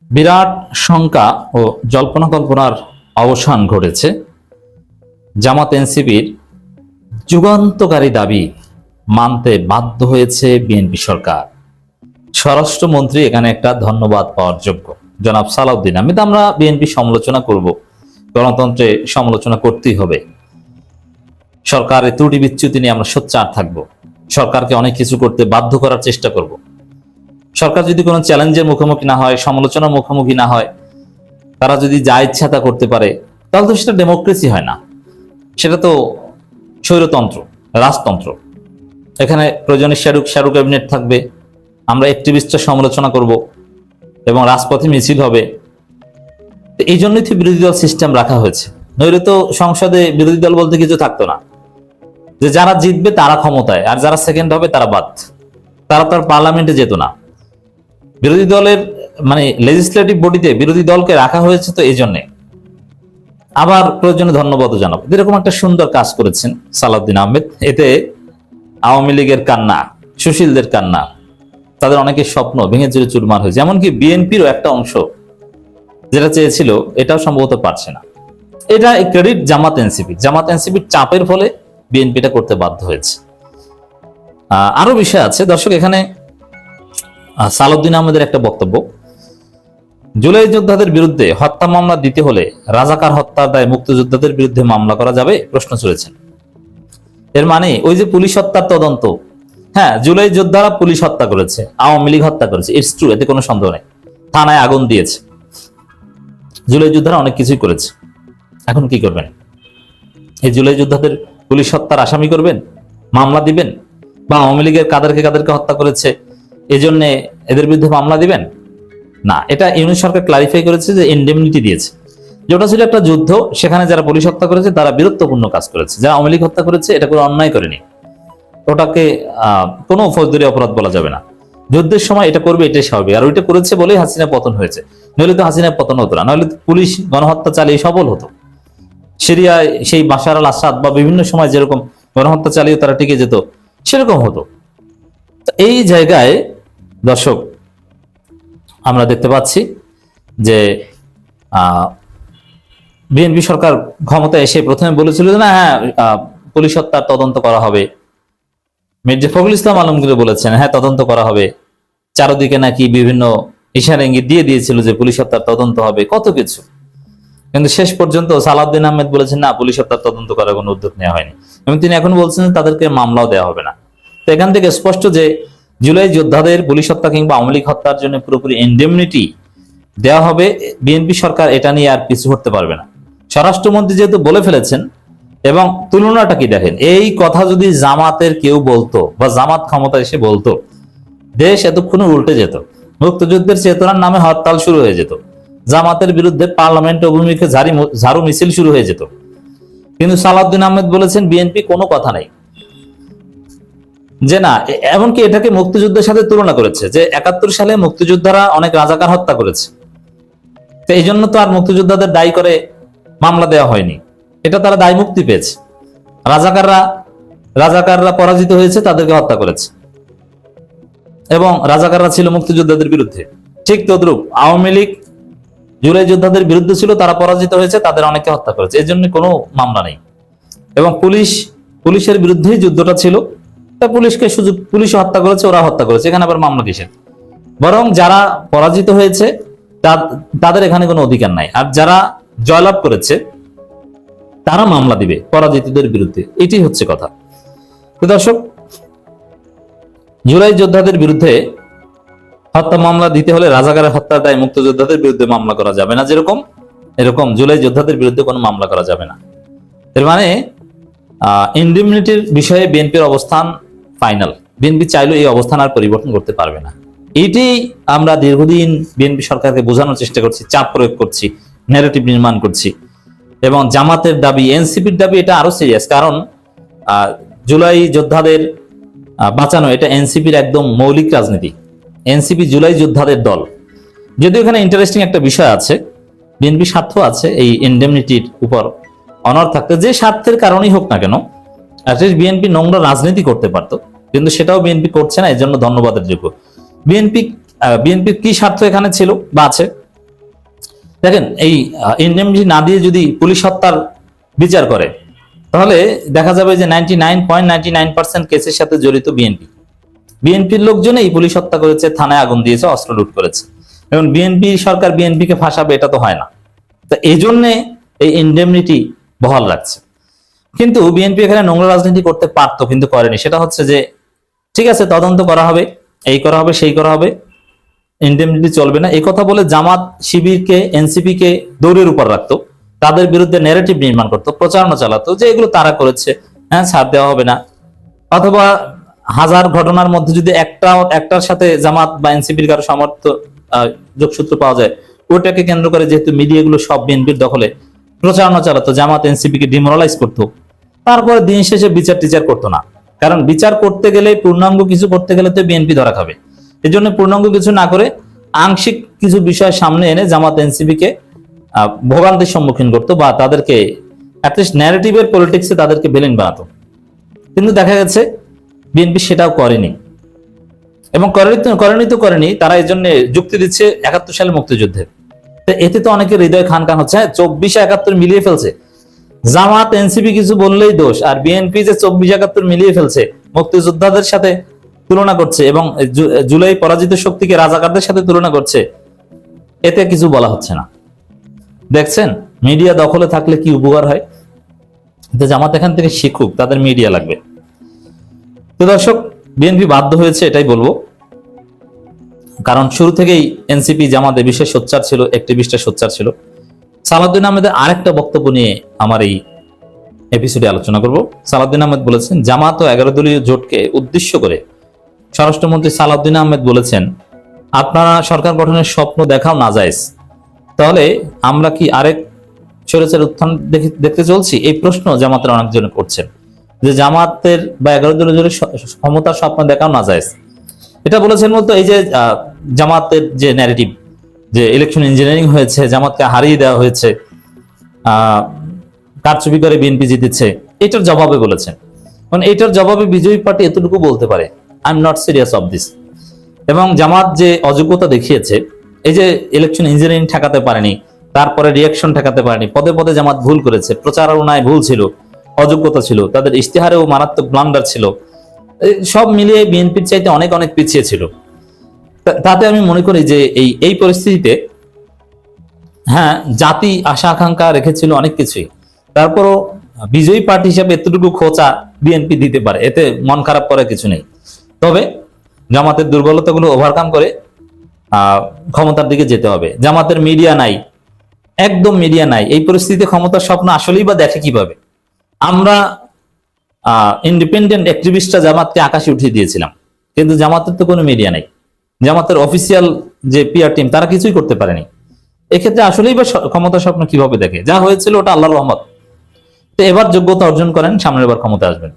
বিরাট শঙ্কা ও জল্পনা কল্পনার অবসান ঘটেছে। জামাত এনসিপির যুগান্তকারী দাবি মানতে বাধ্য হয়েছে বিএনপি সরকার। স্বরাষ্ট্রমন্ত্রী এখানে একটা ধন্যবাদ পাওয়ার যোগ্য, জনাব সালাউদ্দিন আহমেদ। আমরা বিএনপি সমালোচনা করব, গণতন্ত্রে সমালোচনা করতেই হবে। সরকারের ত্রুটি বিচ্যুতি নিয়ে আমরা সোচ্চার থাকবো, সরকারকে অনেক কিছু করতে বাধ্য করার চেষ্টা করব। সরকার যদি কোনো চ্যালেঞ্জের মুখোমুখি না হয়, সমালোচনার মুখোমুখি না হয়, তারা যদি যা ইচ্ছা তা করতে পারে, তাহলে তো সেটা ডেমোক্রেসি হয় না, সেটা তো স্বৈরতন্ত্র, রাজতন্ত্র। এখানে প্রয়োজনে শ্যাডো ক্যাবিনেট থাকবে, আমরা অ্যাক্টিভিস্টদের সমালোচনা করব এবং রাজপথে মিছিল হবে। তো এই জন্যই তো বিরোধী দল সিস্টেম রাখা হয়েছে, নইলে তো সংসদে বিরোধী দল বলতে কিছু থাকতো না। যে যারা জিতবে তারা ক্ষমতায়, আর যারা সেকেন্ড হবে তারা বাদ, তারা তো আর পার্লামেন্টে যেত না। বিরোধী দলের মানে লেজিসলেটিভ বডিতে বিরোধী দলকে রাখা হয়েছে তো এই জন্যে। আবার প্রয়োজনে ধন্যবাদ জানাবো, এরকম একটা সুন্দর কাজ করেছেন সালাউদ্দিন আহমেদ। এতে আওয়ামী লীগের কান্না, সুশীলদের কান্না, তাদের অনেকের স্বপ্ন ভেঙে চুরে চুরমার হয়েছে। এমনকি বিএনপিরও একটা অংশ যেটা চেয়েছিল এটাও সম্ভবত পারছে না। এটা ক্রেডিট জামাত এনসিপির চাপের ফলে বিএনপিটা করতে বাধ্য হয়েছে। আরো বিষয় আছে দর্শক, এখানে সালাউদ্দিন আহমেদের একটা বক্তব্য, জুলাই যোদ্ধাদের বিরুদ্ধে হত্যা মামলা দিতে হলে রাজাকার হত্যার দায়ে মুক্তিযোদ্ধাদের বিরুদ্ধে মামলা করা যাবে, প্রশ্ন ছুড়েছেন। এর মানে ওই যে পুলিশ হত্যার তদন্ত, হ্যাঁ জুলাই যোদ্ধারা পুলিশ হত্যা করেছে, আওয়ামী লীগ হত্যা করেছে, ইটস ট্রু, এতে কোনো সন্দেহ নেই। থানায় আগুন দিয়েছে, জুলাই যোদ্ধারা অনেক কিছুই করেছে। এখন কি করবেন? এই জুলাই যোদ্ধাদের পুলিশ হত্যার আসামি করবেন, মামলা দিবেন? বা আওয়ামী লীগের কাদেরকে হত্যা করেছে এজন্য এদের বিরুদ্ধে মামলা দিবেন? না, এটা ইউনিট সরকার ক্লারিফাই করেছে যে ইনডেমনিটি দিয়েছে, যেটা ছিল একটা যুদ্ধ, সেখানে যারা পুলিশ হত্যা করেছে তারা বীরত্বপূর্ণ কাজ করেছে, যারা আওয়ামী লীগ হত্যা করেছে এটা কোনো অন্যায় করেনি, ওটাকে কোনো ফৌজদারি অপরাধ বলা যাবে না। যুদ্ধের সময় এটা করবে, এটাই স্বাভাবিক। আর ওইটা করেছে বলেই হাসিনা পতন হয়েছে, নইলে তো হাসিনা পতন হতো না, নইলে পুলিশ গণহত্যা চালিয়ে সফল হতো। সিরিয়ায় সেই বাশার আল আসাদ বা বিভিন্ন সময় যেরকম গণহত্যা চালিয়ে তারা টিকে যেত, সেরকম হতো। এই জায়গায় দর্শক আমরা দেখতে পাচ্ছি যে বিএনপি সরকার ক্ষমতায় এসে প্রথমে বলেছিল যে না, হ্যাঁ পুলিশ হত্যার তদন্ত করা হবে। মির্জা ফখরুল ইসলাম আলমগীর বলেছেন হ্যাঁ তদন্ত করা হবে। চারদিকে নাকি বিভিন্ন ইশারা ইঙ্গিত দিয়ে দিয়েছিল যে পুলিশ হত্যার তদন্ত হবে, কত কিছু। কিন্তু শেষ পর্যন্ত সালাউদ্দিন আহমেদ বলেছেন না, পুলিশ হত্যার তদন্ত করার কোনো উদ্যোগ নেওয়া হয়নি, এবং তিনি এখন বলছেন তাদেরকে মামলাও দেওয়া হবে না। তো এখান থেকে স্পষ্ট যে জুলাই যোদ্ধাদের পুলিশ হত্যা কিংবা আওয়ামী লীগ হত্যার জন্য পুরোপুরি ইনডেমনিটি দেওয়া হবে। বিএনপি সরকার এটা নিয়ে আর পিছু হটতে পারবে না। স্বরাষ্ট্রমন্ত্রী যেহেতু বলে ফেলেছেন, এবং তুলনাটা কি দেখেন, এই কথা যদি জামাতের কেউ বলতো বা জামাত ক্ষমতা এসে বলতো, দেশ এতক্ষণে উল্টে যেত, মুক্তিযুদ্ধের চেতনার নামে হরতাল শুরু হয়ে যেত, জামাতের বিরুদ্ধে পার্লামেন্ট অভিমুখে ঝাড়ু মিছিল শুরু হয়ে যেত। কিন্তু সালাউদ্দিন আহমেদ বলেছেন বিএনপি কোনো কথা নাই, যে না, এমনকি এটাকে মুক্তিযুদ্ধের সাথে তুলনা করেছে যে ৭১ সালে মুক্তিযোদ্ধারা অনেক রাজাকার হত্যা করেছে, তো এই জন্য তো আর মুক্তিযোদ্ধাদের দায়ী করে মামলা দেওয়া হয়নি, এটা তারা দায় মুক্তি পেয়েছে। রাজাকাররা পরাজিত হয়েছে, তাদেরকে হত্যা করেছে, এবং রাজাকাররা ছিল মুক্তিযোদ্ধাদের বিরুদ্ধে। ঠিক তদ্রুপ আওয়ামী লীগ জুলাই যোদ্ধাদের বিরুদ্ধে ছিল, তারা পরাজিত হয়েছে, তাদের অনেকে হত্যা করেছে, এই জন্য কোনো মামলা নেই। এবং পুলিশের বিরুদ্ধেই যুদ্ধটা ছিল, তা পুলিশ হত্যা করেছে, ওরা হত্যা করেছে, এখানে আবার মামলা কিসের? বরং যারা পরাজিত হয়েছে তাদের এখানে কোনো অধিকার নাই, আর যারা জয়লাভ করেছে তারা মামলা দিবে পরাজিতদের বিরুদ্ধে, এটাই হচ্ছে কথা। তো দর্শক, জুলাই যোদ্ধাদের বিরুদ্ধে হত্যা মামলা দিতে হলে রাজাকারের হত্যার দায়ে মুক্তিযোদ্ধাদের বিরুদ্ধে মামলা করা যাবে না, এরকম জুলাই যোদ্ধাদের বিরুদ্ধে কোনো মামলা করা যাবে না। এর মানে ইনডেমনিটির বিষয়ে বিএনপির অবস্থান ফাইনাল। বিএনপি চাইলেও এই অবস্থান আর পরিবর্তন করতে পারবে না। এইটাই আমরা দীর্ঘদিন বিএনপি সরকারকে বোঝানোর চেষ্টা করছি, চাপ প্রয়োগ করছি, ন্যারেটিভ নির্মাণ করছি। এবং জামাতের দাবি, এনসিপির দাবি, এটা আরো সিরিয়াস, কারণ জুলাই যোদ্ধাদের বাঁচানো এটা এনসিপির একদম মৌলিক রাজনীতি। এনসিপি জুলাই যোদ্ধাদের দল। যদিও এখানে ইন্টারেস্টিং একটা বিষয় আছে, বিএনপি স্বার্থ আছে এই ইনডেমনিটির উপর অনড় থাকতে, যে স্বার্থের কারণেই হোক না কেন, বিএনপি নোংরা রাজনীতি করতে পারতো, কিন্তু সেটাও বিএনপি করছে না, এর জন্য ধন্যবাদের যোগ্য। বিএনপির কি স্বার্থ এখানে ছিল বা আছে, দেখেন এই ইনডেমনিটি না দিয়ে যদি পুলিশ হত্যার বিচার করে, তাহলে দেখা যাবে যে 99.99% কেসের সাথে জড়িত বিএনপির লোকজনই পুলিশ হত্যা করেছে, থানায় আগুন দিয়েছে, অস্ত্র লুট করেছে। এখন বিএনপি সরকার বিএনপিকে ফাঁসাবে, এটা তো হয় না। তো এই জন্যে এই ইনডেমনিটি বহাল রাখছে। কিন্তু বিএনপি এখানে নোংরা রাজনীতি করতে পারতো, কিন্তু করেনি। সেটা হচ্ছে যে ঠিক আছে, তদন্ত করা হবে, এই করা হবে, সেই করা হবে, ইনডেমনিটি চলবে না, এই কথা বলে জামাত শিবিরকে, এনসিপি কে দৌড়ের উপর রাখতো, তাদের বিরুদ্ধে ন্যারেটিভ নির্মাণ করতো, প্রচারণা চালাতো যে এগুলো তারা করেছে, হ্যাঁ ছাড় দেওয়া হবে না। অথবা হাজার ঘটনার মধ্যে যদি একটার সাথে জামাত বা এনসিপির কারো যোগসূত্র পাওয়া যায়, ওটাকে কেন্দ্র করে যেহেতু মিডিয়াগুলো সব বিএনপির দখলে, প্রচারণা চালাতো, জামাত এনসিপি কে ডিমোরালাইজ করতো। তারপরে দিন শেষে বিচার টিচার করতো না, কারণ বিচার করতে গেলে, পূর্ণাঙ্গ কিছু করতে গেলে তো বিএনপি ধরা খাবে। এই জন্য পূর্ণাঙ্গ কিছু না করে আংশিক কিছু বিষয় সামনে এনে জামাত এনসিপি কে ভোগান্তির সম্মুখীন করতো, বা তাদেরকে অ্যাটলিস্ট ন্যারেটিভের পলিটিক্সে তাদেরকে ভিলেন বানাতো। কিন্তু দেখা গেছে বিএনপি সেটাও করেনি, এবং করেনি তারা এই জন্য যুক্তি দিচ্ছে ৭১ সালে মুক্তিযুদ্ধের। এতে তো অনেকের হৃদয় খান খান হচ্ছে, ২৪-৭১ মিলিয়ে ফেলছে। জামাত এনসিপি কিছু বললেই দোষ, আর বিএনপি যে ২৪-৭১ মিলিয়ে ফেলছে, মুক্তিযোদ্ধাদের সাথে তুলনা করছে এবং জুলাই পরাজিত শক্তিকে রাজাকারদের সাথে তুলনা করছে, এতে কিছু বলা হচ্ছে না। দেখছেন মিডিয়া দখলে থাকলে কি উপকার হয়। জামাত এখান থেকে শিখুক, তাদের মিডিয়া লাগবে। তো দর্শক, বিএনপি বাধ্য হয়েছে, এটাই বলবো, কারণ শুরু থেকেই এনসিপি জামাতে বিশেষ সোচ্চার ছিল, অ্যাক্টিভিস্টরা সোচ্চার ছিল। সালাউদ্দিন আহমেদের আরেকটা বক্তব্য নিয়ে আমার এই এপিসোডে আলোচনা করব। সালাউদ্দিন আহমেদ বলেছেন, জামাত ও 11 দলীয় জোটকে উদ্দেশ্য করে স্বরাষ্ট্রমন্ত্রী সালাউদ্দিন আহমেদ বলেছেন, আপনারা সরকার গঠনের স্বপ্ন দেখাও নাজায়েজ, তাহলে আমরা কি আরেক স্বৈরাচারের উত্থান দেখতে চলছি? এই প্রশ্ন জামাতের অনেকজন করছেন, যে জামাতের বা 11 দলীয় জোটের ক্ষমতার স্বপ্ন দেখাও নাজায়েজ। এটা বলেছেন বলতো, এই যে জামাতের যে ন্যারেটিভ, যে ইলেকশন ইঞ্জিনিয়ারিং হয়েছে, জামাতকে হারিয়ে দেওয়া হয়েছে, কারচুপি করে বিএনপি জিতেছে, এটার জবাবে বলেছেন। কারণ এটার জবাবে বিজয়ী পার্টি এতটুকু বলতে পারে, I am not serious of this. এবং জামাত যে অযোগ্যতা দেখিয়েছে, এই যে ইলেকশন ইঞ্জিনিয়ারিং ঠেকাতে পারেনি, তারপরে রিয়াকশন ঠেকাতে পারেনি, পদে পদে জামাত ভুল করেছে, প্রচারণায় ভুল ছিল, অযোগ্যতা ছিল, তাদের ইশতেহারেও মারাত্মক ব্লান্ডার ছিল, সব মিলিয়ে বিএনপির চাইতে অনেক অনেক পিছিয়ে ছিল। তাতে আমি মনে করি যে এই পরিস্থিতিতে, হ্যাঁ জাতি আশা আকাঙ্ক্ষা রেখেছিল অনেক কিছুই, তারপরও বিজয়ী পার্টি হিসেবে এতটুকু খোঁচা বিএনপি দিতে পারে, এতে মন খারাপ করার কিছু নেই। তবে জামাতের দুর্বলতাগুলো ওভারকাম করে ক্ষমতার দিকে যেতে হবে। জামাতের মিডিয়া নাই, একদম মিডিয়া নাই। এই পরিস্থিতিতে ক্ষমতার স্বপ্ন আসলেই বা দেখে কিভাবে? আমরা ইন্ডিপেন্ডেন্ট অ্যাক্টিভিস্টরা জামাতকে আকাশে উঠিয়ে দিয়েছিলাম, কিন্তু জামাতের তো কোনো মিডিয়া নাই। জামাতের অফিসিয়াল যে পিআর টিম, তারা কিছুই করতে পারেনি। এক্ষেত্রে আসলেই বা ক্ষমতার স্বপ্ন কিভাবে দেখে? যা হয়েছিল ওটা আল্লাহর রহমত। তো এবার যোগ্যতা অর্জন করেন, সামনের বার ক্ষমতা আসবেন।